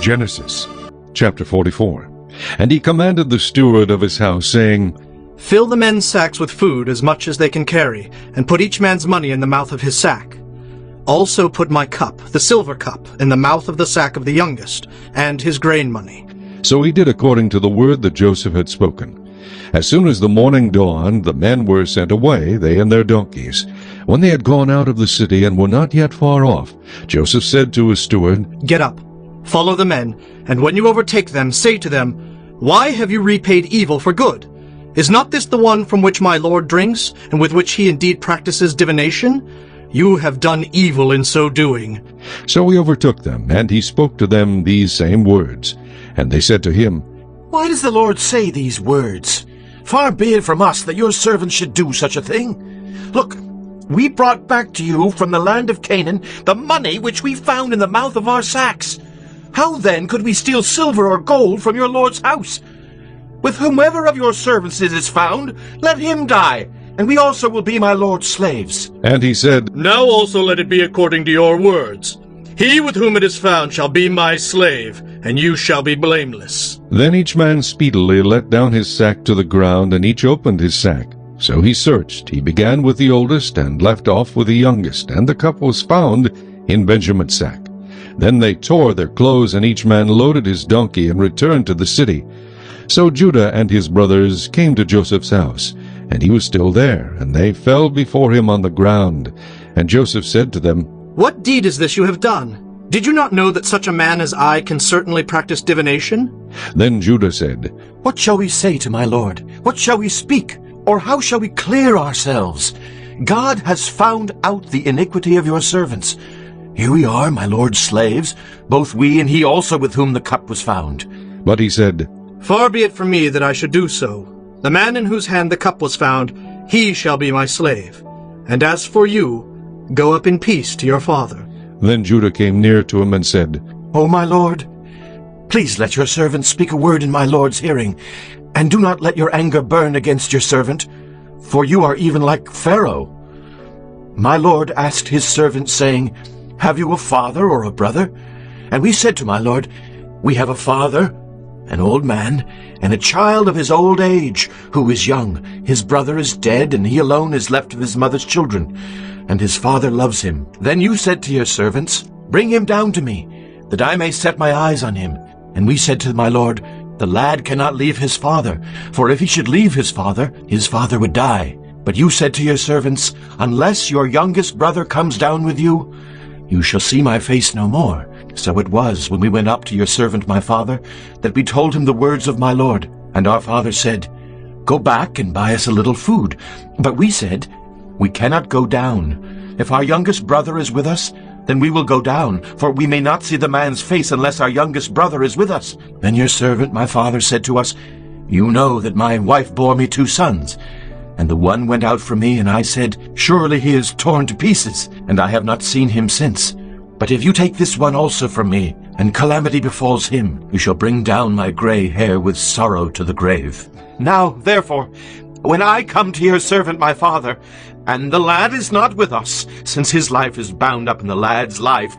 Genesis chapter 44. And he commanded the steward of his house, saying, Fill the men's sacks with food as much as they can carry, and put each man's money in the mouth of his sack. Also put my cup, the silver cup, in the mouth of the sack of the youngest, and his grain money. So he did according to the word that Joseph had spoken. As soon as the morning dawned, the men were sent away, they and their donkeys. When they had gone out of the city and were not yet far off, Joseph said to his steward, Get up, follow the men, and when you overtake them, say to them, Why have you repaid evil for good? Is not this the one from which my Lord drinks, and with which he indeed practices divination? You have done evil in so doing. So he overtook them, and he spoke to them these same words. And they said to him, Why does the Lord say these words? Far be it from us that your servants should do such a thing. Look, we brought back to you from the land of Canaan the money which we found in the mouth of our sacks. How then could we steal silver or gold from your Lord's house? With whomever of your servants it is found, let him die, and we also will be my Lord's slaves. And he said, Now also let it be according to your words. He with whom it is found shall be my slave, and you shall be blameless. Then each man speedily let down his sack to the ground, and each opened his sack. So he searched. He began with the oldest, and left off with the youngest, and the cup was found in Benjamin's sack. Then they tore their clothes, and each man loaded his donkey, and returned to the city. So Judah and his brothers came to Joseph's house, and he was still there, and they fell before him on the ground. And Joseph said to them, What deed is this you have done? Did you not know that such a man as I can certainly practice divination? Then Judah said, What shall we say to my Lord? What shall we speak? Or how shall we clear ourselves? God has found out the iniquity of your servants. Here we are, my Lord's slaves, both we and he also with whom the cup was found. But he said, Far be it from me that I should do so. The man in whose hand the cup was found, he shall be my slave. And as for you, go up in peace to your father. Then Judah came near to him and said, O my Lord, please let your servant speak a word in my Lord's hearing, and do not let your anger burn against your servant, for you are even like Pharaoh. My Lord asked his servant, saying, Have you a father or a brother? And we said to my Lord, We have a father, an old man, and a child of his old age, who is young. His brother is dead, and he alone is left of his mother's children, and his father loves him. Then you said to your servants, Bring him down to me, that I may set my eyes on him. And we said to my Lord, The lad cannot leave his father, for if he should leave his father would die. But you said to your servants, Unless your youngest brother comes down with you, you shall see my face no more. So it was, when we went up to your servant my father, that we told him the words of my Lord. And our father said, Go back and buy us a little food. But we said, We cannot go down. If our youngest brother is with us, then we will go down, for we may not see the man's face unless our youngest brother is with us. Then your servant my father said to us, You know that my wife bore me 2 sons. And the one went out from me, and I said, Surely he is torn to pieces, and I have not seen him since. But if you take this one also from me, and calamity befalls him, you shall bring down my gray hair with sorrow to the grave. Now, therefore, when I come to your servant my father, and the lad is not with us, since his life is bound up in the lad's life,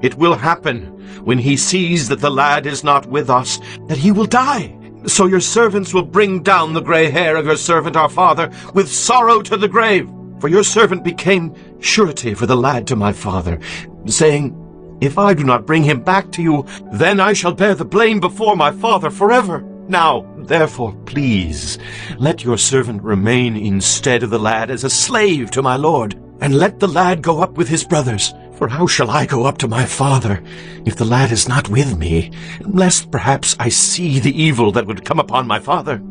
it will happen, when he sees that the lad is not with us, that he will die. So your servants will bring down the gray hair of your servant our father with sorrow to the grave. For your servant became surety for the lad to my father, saying, If I do not bring him back to you, then I shall bear the blame before my father forever. Now, therefore, please, let your servant remain instead of the lad as a slave to my lord, and let the lad go up with his brothers. For how shall I go up to my father, if the lad is not with me, lest perhaps I see the evil that would come upon my father?